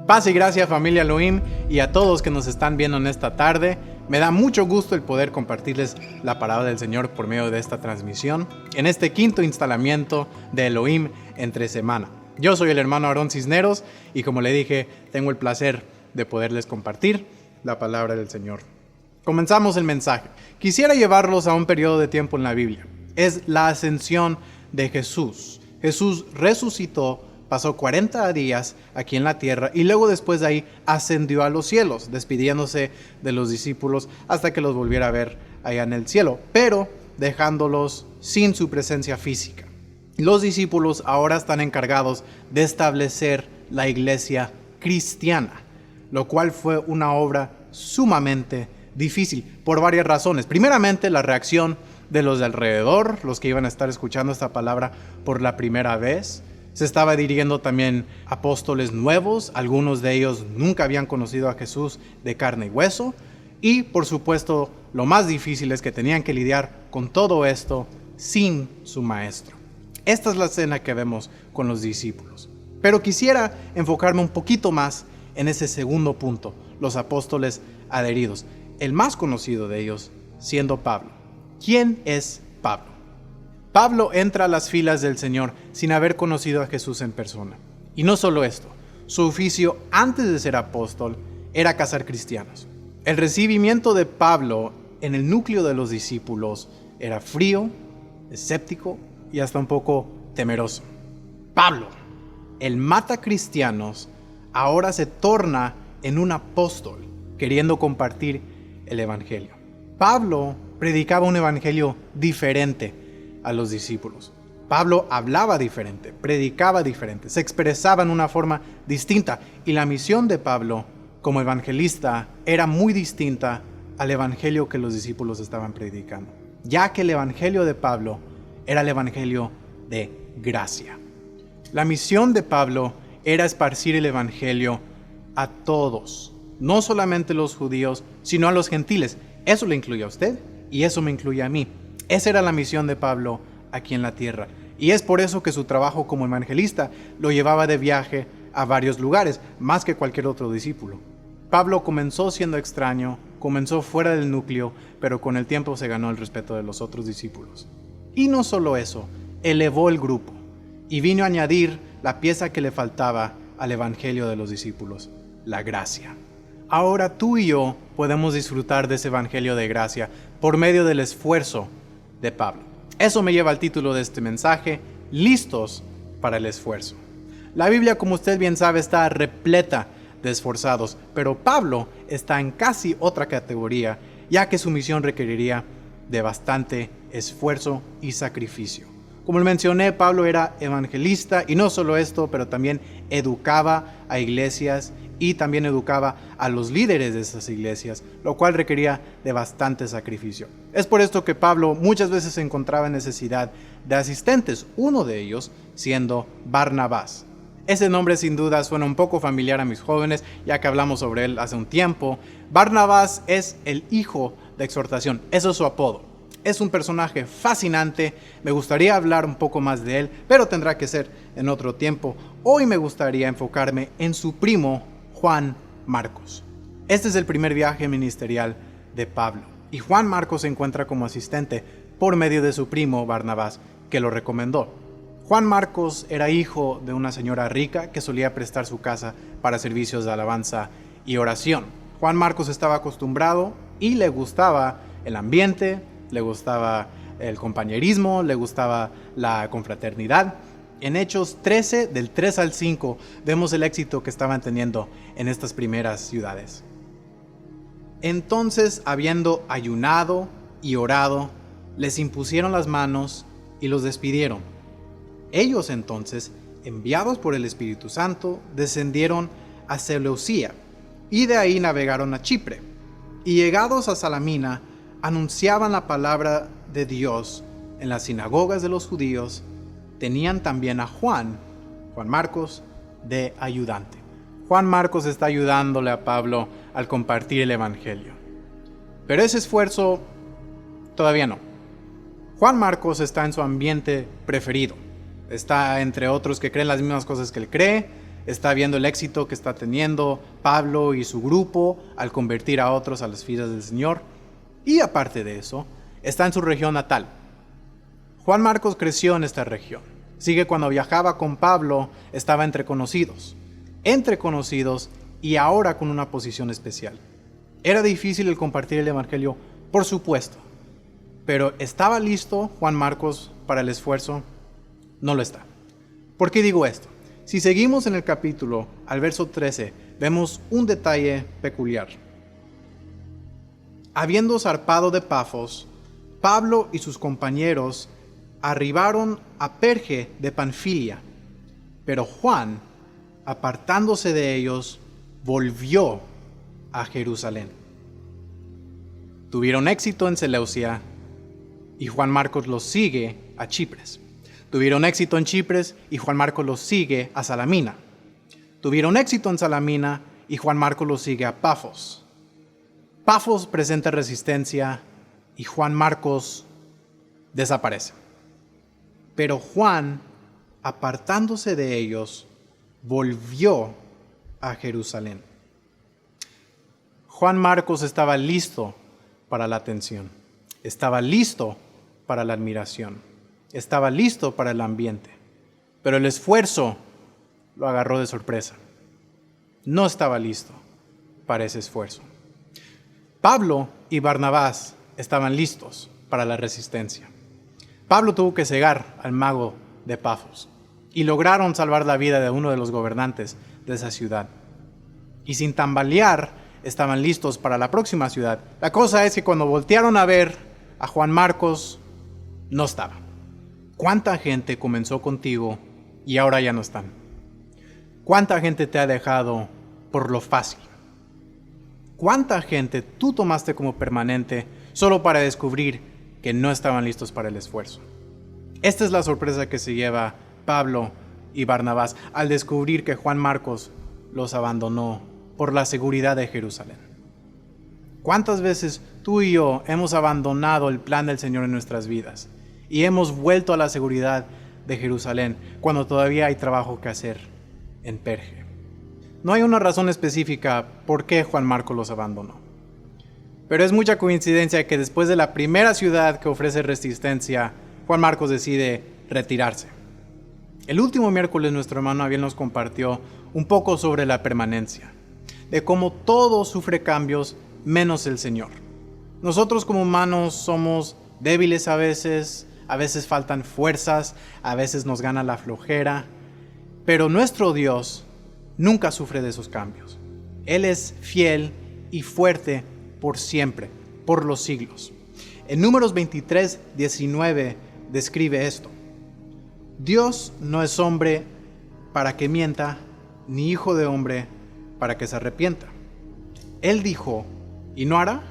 Paz y gracia, familia Elohim, y a todos que nos están viendo en esta tarde. Me da mucho gusto el poder compartirles la palabra del Señor por medio de esta transmisión en este quinto instalamiento de Elohim entre semana. Yo soy el hermano Aarón Cisneros y, como le dije, tengo el placer de poderles compartir la palabra del Señor. Comenzamos el mensaje. Quisiera llevarlos a un periodo de tiempo en la Biblia. Es la ascensión de Jesús. Jesús resucitó, pasó 40 días aquí en la tierra y luego después de ahí ascendió a los cielos, despidiéndose de los discípulos hasta que los volviera a ver allá en el cielo, pero dejándolos sin su presencia física. Los discípulos ahora están encargados de establecer la iglesia cristiana, lo cual fue una obra sumamente difícil por varias razones. Primeramente, la reacción de los de alrededor, los que iban a estar escuchando esta palabra por la primera vez. Se estaba dirigiendo también apóstoles nuevos, algunos de ellos nunca habían conocido a Jesús de carne y hueso. Y por supuesto, lo más difícil es que tenían que lidiar con todo esto sin su maestro. Esta es la escena que vemos con los discípulos. Pero quisiera enfocarme un poquito más en ese segundo punto, los apóstoles adheridos. El más conocido de ellos siendo Pablo. ¿Quién es Pablo? Pablo entra a las filas del Señor sin haber conocido a Jesús en persona. Y no solo esto, su oficio antes de ser apóstol era cazar cristianos. El recibimiento de Pablo en el núcleo de los discípulos era frío, escéptico y hasta un poco temeroso. Pablo, el mata cristianos, ahora se torna en un apóstol queriendo compartir el evangelio. Pablo predicaba un evangelio diferente a los discípulos. Pablo hablaba diferente, predicaba diferente, se expresaba en una forma distinta y la misión de Pablo como evangelista era muy distinta al evangelio que los discípulos estaban predicando, ya que el evangelio de Pablo era el evangelio de gracia. La misión de Pablo era esparcir el evangelio a todos, no solamente los judíos, sino a los gentiles. Eso le incluye a usted y eso me incluye a mí. Esa era la misión de Pablo aquí en la tierra. Y es por eso que su trabajo como evangelista lo llevaba de viaje a varios lugares, más que cualquier otro discípulo. Pablo comenzó siendo extraño, comenzó fuera del núcleo, pero con el tiempo se ganó el respeto de los otros discípulos. Y no solo eso, elevó el grupo y vino a añadir la pieza que le faltaba al evangelio de los discípulos, la gracia. Ahora tú y yo podemos disfrutar de ese evangelio de gracia por medio del esfuerzo de Pablo. Eso me lleva al título de este mensaje, listos para el esfuerzo. La Biblia, como usted bien sabe, está repleta de esforzados, pero Pablo está en casi otra categoría, ya que su misión requeriría de bastante esfuerzo y sacrificio. Como mencioné, Pablo era evangelista y no solo esto, pero también educaba a iglesias y también educaba a los líderes de esas iglesias, lo cual requería de bastante sacrificio. Es por esto que Pablo muchas veces se encontraba en necesidad de asistentes, uno de ellos siendo Barnabás. Ese nombre sin duda suena un poco familiar a mis jóvenes, ya que hablamos sobre él hace un tiempo. Barnabás es el hijo de exhortación, eso es su apodo. Es un personaje fascinante, me gustaría hablar un poco más de él, pero tendrá que ser en otro tiempo. Hoy me gustaría enfocarme en su primo, Juan Marcos. Este es el primer viaje ministerial de Pablo, y Juan Marcos se encuentra como asistente por medio de su primo Barnabás, que lo recomendó. Juan Marcos era hijo de una señora rica que solía prestar su casa para servicios de alabanza y oración. Juan Marcos estaba acostumbrado y le gustaba el ambiente, le gustaba el compañerismo, le gustaba la confraternidad. En Hechos 13, del 3 al 5, vemos el éxito que estaban teniendo en estas primeras ciudades. Entonces, habiendo ayunado y orado, les impusieron las manos y los despidieron. Ellos entonces, enviados por el Espíritu Santo, descendieron a Seleucía y de ahí navegaron a Chipre. Y llegados a Salamina, anunciaban la palabra de Dios en las sinagogas de los judíos. Tenían también a Juan Marcos, de ayudante. Juan Marcos está ayudándole a Pablo al compartir el evangelio. Pero ese esfuerzo todavía no. Juan Marcos está en su ambiente preferido. Está entre otros que creen las mismas cosas que él cree, está viendo el éxito que está teniendo Pablo y su grupo al convertir a otros a las filas del Señor. Y aparte de eso, está en su región natal. Juan Marcos creció en esta región. Así que cuando viajaba con Pablo, estaba entre conocidos y ahora con una posición especial. ¿Era difícil el compartir el evangelio? Por supuesto. Pero ¿estaba listo Juan Marcos para el esfuerzo? No lo está. ¿Por qué digo esto? Si seguimos en el capítulo, al verso 13, vemos un detalle peculiar. Habiendo zarpado de Pafos, Pablo y sus compañeros arribaron a Perge de Panfilia, pero Juan, apartándose de ellos, volvió a Jerusalén. Tuvieron éxito en Seleucia y Juan Marcos los sigue a Chipres. Tuvieron éxito en Chipres y Juan Marcos los sigue a Salamina. Tuvieron éxito en Salamina y Juan Marcos los sigue a Pafos. Pafos presenta resistencia y Juan Marcos desaparece. Pero Juan, apartándose de ellos, volvió a Jerusalén. Juan Marcos estaba listo para la atención, estaba listo para la admiración, estaba listo para el ambiente, pero el esfuerzo lo agarró de sorpresa. No estaba listo para ese esfuerzo. Pablo y Barnabás estaban listos para la resistencia. Pablo tuvo que cegar al mago de Pafos y lograron salvar la vida de uno de los gobernantes de esa ciudad. Y sin tambalear, estaban listos para la próxima ciudad. La cosa es que cuando voltearon a ver a Juan Marcos, no estaba. ¿Cuánta gente comenzó contigo y ahora ya no están? ¿Cuánta gente te ha dejado por lo fácil? ¿Cuánta gente tú tomaste como permanente solo para descubrir que no estaban listos para el esfuerzo? Esta es la sorpresa que se lleva Pablo y Barnabás al descubrir que Juan Marcos los abandonó por la seguridad de Jerusalén. ¿Cuántas veces tú y yo hemos abandonado el plan del Señor en nuestras vidas y hemos vuelto a la seguridad de Jerusalén cuando todavía hay trabajo que hacer en Perge? No hay una razón específica por qué Juan Marcos los abandonó. Pero es mucha coincidencia que después de la primera ciudad que ofrece resistencia, Juan Marcos decide retirarse. El último miércoles nuestro hermano Abiel nos compartió un poco sobre la permanencia, de cómo todo sufre cambios menos el Señor. Nosotros como humanos somos débiles a veces faltan fuerzas, a veces nos gana la flojera, pero nuestro Dios nunca sufre de esos cambios. Él es fiel y fuerte por siempre, por los siglos. En Números 23:19 describe esto: Dios no es hombre para que mienta, ni hijo de hombre para que se arrepienta. Él dijo y no hará,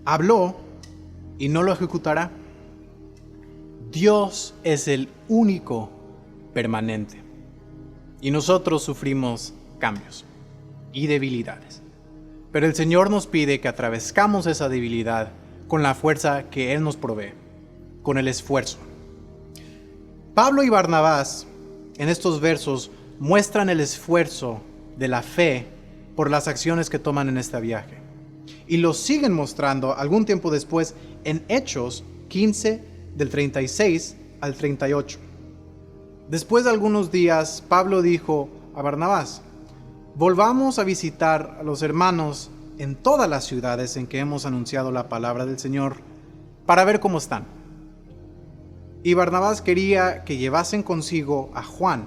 habló y no lo ejecutará. Dios es el único permanente y nosotros sufrimos cambios y debilidades. Pero el Señor nos pide que atravescamos esa debilidad con la fuerza que Él nos provee, con el esfuerzo. Pablo y Barnabás en estos versos muestran el esfuerzo de la fe por las acciones que toman en este viaje. Y lo siguen mostrando algún tiempo después en Hechos 15 del 36 al 38. Después de algunos días, Pablo dijo a Barnabás: volvamos a visitar a los hermanos en todas las ciudades en que hemos anunciado la palabra del Señor para ver cómo están. Y Barnabás quería que llevasen consigo a Juan,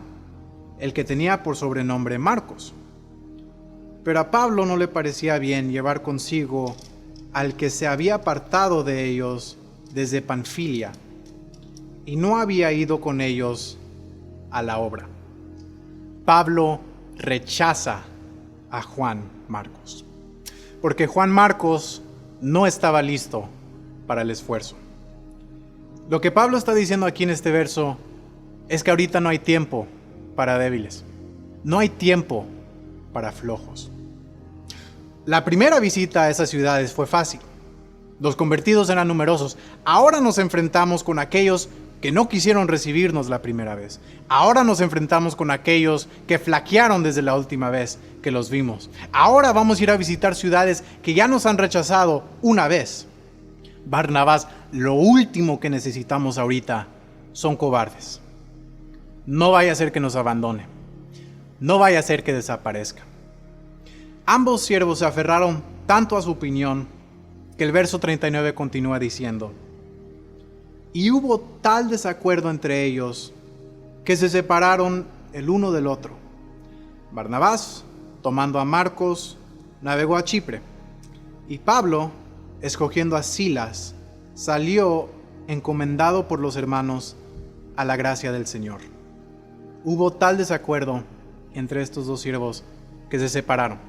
el que tenía por sobrenombre Marcos. Pero a Pablo no le parecía bien llevar consigo al que se había apartado de ellos desde Panfilia y no había ido con ellos a la obra. Pablo rechaza a Juan Marcos, porque Juan Marcos no estaba listo para el esfuerzo. Lo que Pablo está diciendo aquí en este verso es que ahorita no hay tiempo para débiles, no hay tiempo para flojos. La primera visita a esas ciudades fue fácil. Los convertidos eran numerosos. Ahora nos enfrentamos con aquellos que no quisieron recibirnos la primera vez. Ahora nos enfrentamos con aquellos que flaquearon desde la última vez que los vimos. Ahora vamos a ir a visitar ciudades que ya nos han rechazado una vez. Barnabás, lo último que necesitamos ahorita son cobardes. No vaya a ser que nos abandone. No vaya a ser que desaparezca. Ambos siervos se aferraron tanto a su opinión que el verso 39 continúa diciendo: y hubo tal desacuerdo entre ellos que se separaron el uno del otro. Barnabás, tomando a Marcos, navegó a Chipre, y Pablo, escogiendo a Silas, salió encomendado por los hermanos a la gracia del Señor. Hubo tal desacuerdo entre estos dos siervos que se separaron,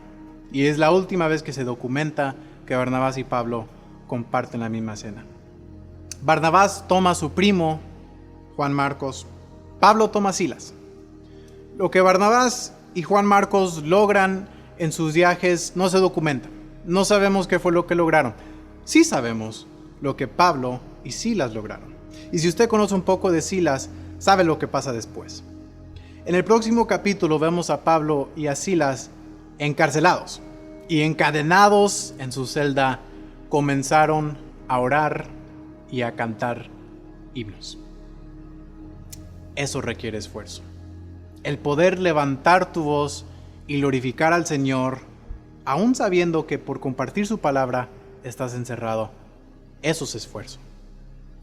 y es la última vez que se documenta que Barnabás y Pablo comparten la misma cena. Barnabás toma a su primo, Juan Marcos. Pablo toma a Silas. Lo que Barnabás y Juan Marcos logran en sus viajes no se documenta. No sabemos qué fue lo que lograron. Sí sabemos lo que Pablo y Silas lograron. Y si usted conoce un poco de Silas, sabe lo que pasa después. En el próximo capítulo vemos a Pablo y a Silas encarcelados y encadenados en su celda. Comenzaron a orar y a cantar himnos. Eso requiere esfuerzo. El poder levantar tu voz y glorificar al Señor, aún sabiendo que por compartir su palabra estás encerrado, eso es esfuerzo.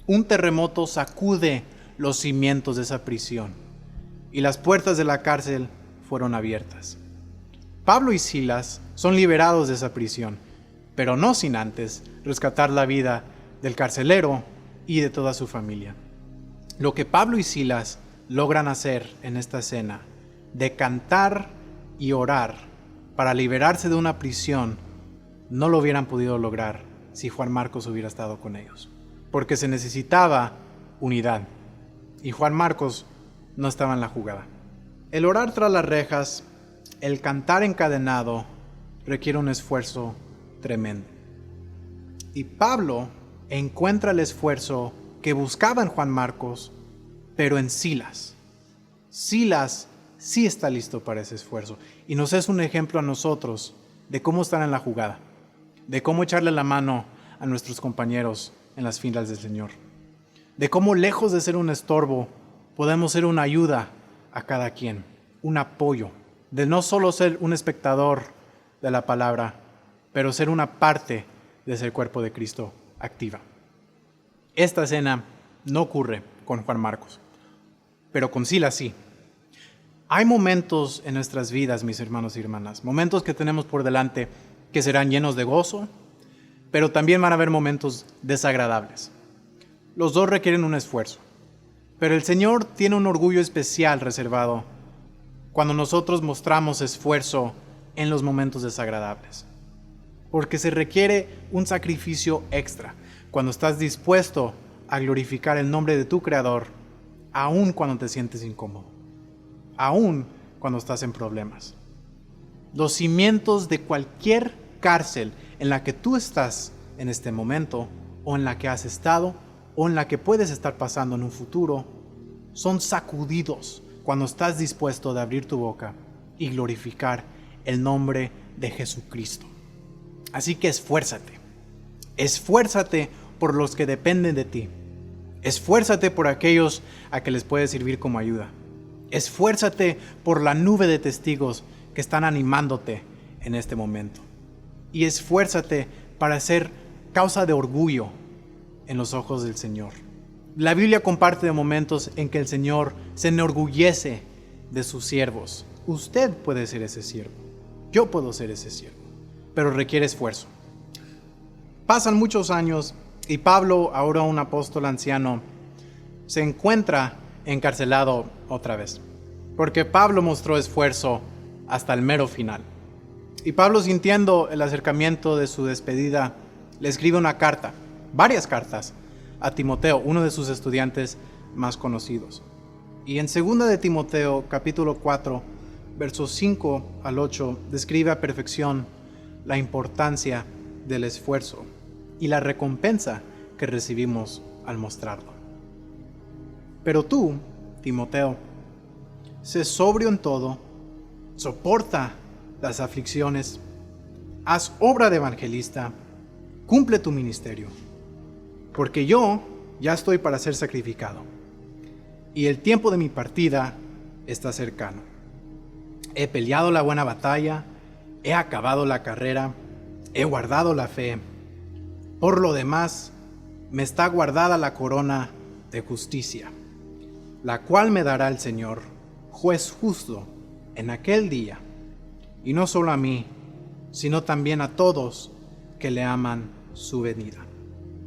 Un terremoto sacude los cimientos de esa prisión y las puertas de la cárcel fueron abiertas. Pablo y Silas son liberados de esa prisión, pero no sin antes rescatar la vida del carcelero y de toda su familia. Lo que Pablo y Silas logran hacer en esta escena, de cantar y orar para liberarse de una prisión, no lo hubieran podido lograr si Juan Marcos hubiera estado con ellos, porque se necesitaba unidad, y Juan Marcos no estaba en la jugada. El orar tras las rejas, el cantar encadenado, requiere un esfuerzo tremendo. Y Pablo encuentra el esfuerzo que buscaba en Juan Marcos, pero en Silas. Silas sí está listo para ese esfuerzo y nos es un ejemplo a nosotros de cómo estar en la jugada, de cómo echarle la mano a nuestros compañeros en las filas del Señor, de cómo lejos de ser un estorbo podemos ser una ayuda a cada quien, un apoyo, de no solo ser un espectador de la palabra, pero ser una parte de ese cuerpo de Cristo activa. Esta escena no ocurre con Juan Marcos, pero con Silas sí. Hay momentos en nuestras vidas, mis hermanos y hermanas, momentos que tenemos por delante que serán llenos de gozo, pero también van a haber momentos desagradables. Los dos requieren un esfuerzo, pero el Señor tiene un orgullo especial reservado cuando nosotros mostramos esfuerzo en los momentos desagradables, porque se requiere un sacrificio extra cuando estás dispuesto a glorificar el nombre de tu Creador, aun cuando te sientes incómodo, aun cuando estás en problemas. Los cimientos de cualquier cárcel en la que tú estás en este momento, o en la que has estado, o en la que puedes estar pasando en un futuro, son sacudidos cuando estás dispuesto de abrir tu boca y glorificar el nombre de Jesucristo. Así que esfuérzate por los que dependen de ti. Esfuérzate por aquellos a que les puedes servir como ayuda. Esfuérzate por la nube de testigos que están animándote en este momento. Y esfuérzate para ser causa de orgullo en los ojos del Señor. La Biblia comparte de momentos en que el Señor se enorgullece de sus siervos. Usted puede ser ese siervo. Yo puedo ser ese siervo. Pero requiere esfuerzo. Pasan muchos años y Pablo, ahora un apóstol anciano, se encuentra encarcelado otra vez, porque Pablo mostró esfuerzo hasta el mero final. Y Pablo, sintiendo el acercamiento de su despedida, le escribe una carta, varias cartas, a Timoteo, uno de sus estudiantes más conocidos. Y en 2 de Timoteo, capítulo 4, versos 5 al 8, describe a perfección la importancia del esfuerzo y la recompensa que recibimos al mostrarlo. Pero tú, Timoteo, sé sobrio en todo, soporta las aflicciones, haz obra de evangelista, cumple tu ministerio, porque yo ya estoy para ser sacrificado, y el tiempo de mi partida está cercano. He peleado la buena batalla, he acabado la carrera, he guardado la fe. Por lo demás, me está guardada la corona de justicia, la cual me dará el Señor, juez justo, en aquel día, y no solo a mí, sino también a todos que le aman su venida.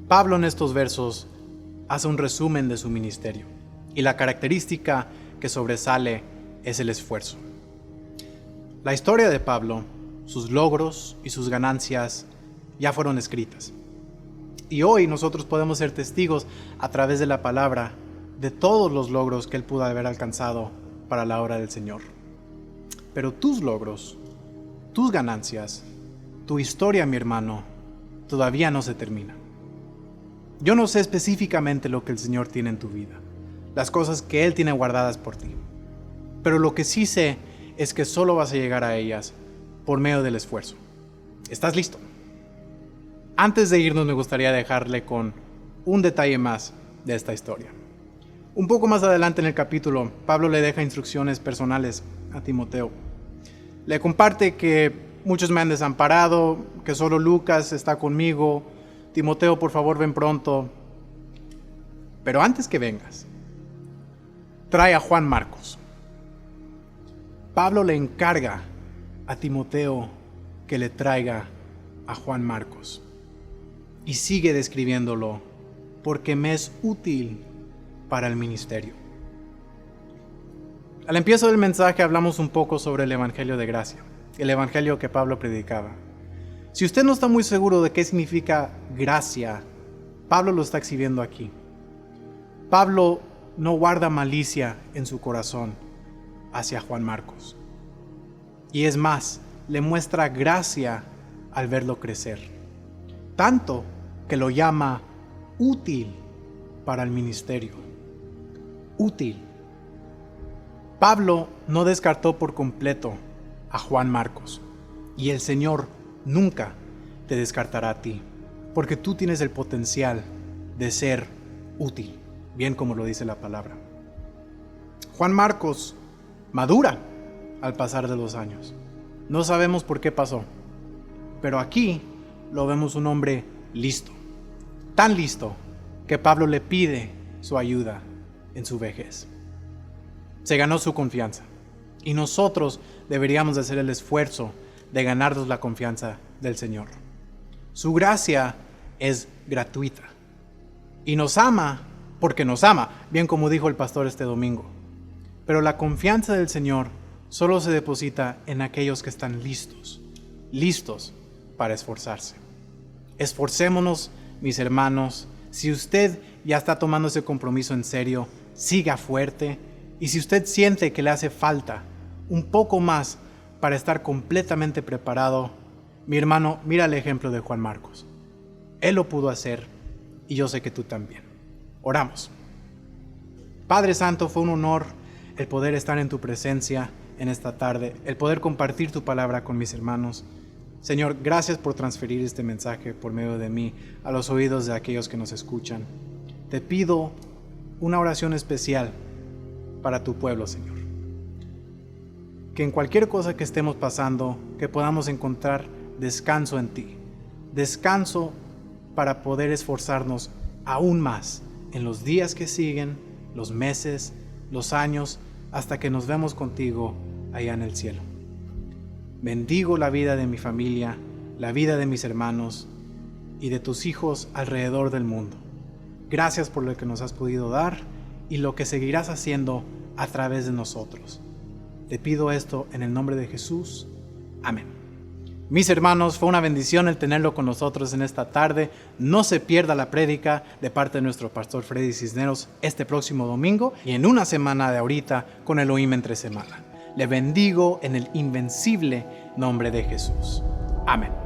Pablo en estos versos hace un resumen de su ministerio, y la característica que sobresale es el esfuerzo. La historia de Pablo, sus logros y sus ganancias ya fueron escritas. Y hoy nosotros podemos ser testigos a través de la palabra de todos los logros que él pudo haber alcanzado para la obra del Señor. Pero tus logros, tus ganancias, tu historia, mi hermano, todavía no se termina. Yo no sé específicamente lo que el Señor tiene en tu vida, las cosas que Él tiene guardadas por ti. Pero lo que sí sé es que solo vas a llegar a ellas por medio del esfuerzo. ¿Estás listo? Antes de irnos me gustaría dejarle con un detalle más de esta historia. Un poco más adelante en el capítulo, Pablo le deja instrucciones personales a Timoteo. Le comparte que muchos me han desamparado, que solo Lucas está conmigo. Timoteo, por favor, ven pronto. Pero antes que vengas, trae a Juan Marcos. Pablo le encarga a Timoteo que le traiga a Juan Marcos. Y sigue describiéndolo porque me es útil para el ministerio. Al empiezo del mensaje hablamos un poco sobre el Evangelio de Gracia, el Evangelio que Pablo predicaba. Si usted no está muy seguro de qué significa gracia, Pablo lo está exhibiendo aquí. Pablo no guarda malicia en su corazón hacia Juan Marcos. Y es más, le muestra gracia al verlo crecer. Tanto que lo llama útil para el ministerio. Útil. Pablo no descartó por completo a Juan Marcos. Y el Señor nunca te descartará a ti, porque tú tienes el potencial de ser útil, bien como lo dice la palabra. Juan Marcos madura al pasar de los años. No sabemos por qué pasó, pero aquí lo vemos un hombre listo, tan listo que Pablo le pide su ayuda en su vejez. Se ganó su confianza y nosotros deberíamos de hacer el esfuerzo de ganarnos la confianza del Señor. Su gracia es gratuita y nos ama porque nos ama, bien como dijo el pastor este domingo. Pero la confianza del Señor solo se deposita en aquellos que están listos para esforzarse. Esforcémonos, mis hermanos. Si usted ya está tomando ese compromiso en serio, siga fuerte. Y si usted siente que le hace falta un poco más para estar completamente preparado, mi hermano, mira el ejemplo de Juan Marcos. Él lo pudo hacer y yo sé que tú también. Oramos. Padre Santo, fue un honor el poder estar en tu presencia en esta tarde, el poder compartir tu palabra con mis hermanos. Señor, gracias por transferir este mensaje por medio de mí a los oídos de aquellos que nos escuchan. Te pido una oración especial para tu pueblo, Señor. Que en cualquier cosa que estemos pasando, que podamos encontrar descanso en ti. Descanso para poder esforzarnos aún más en los días que siguen, los meses, los años, hasta que nos vemos contigo allá en el cielo. Bendigo la vida de mi familia, la vida de mis hermanos y de tus hijos alrededor del mundo. Gracias por lo que nos has podido dar y lo que seguirás haciendo a través de nosotros. Te pido esto en el nombre de Jesús. Amén. Mis hermanos, fue una bendición el tenerlo con nosotros en esta tarde. No se pierda la prédica de parte de nuestro pastor Freddy Cisneros este próximo domingo y en una semana de ahorita con Elohim entre semana. Le bendigo en el invencible nombre de Jesús. Amén.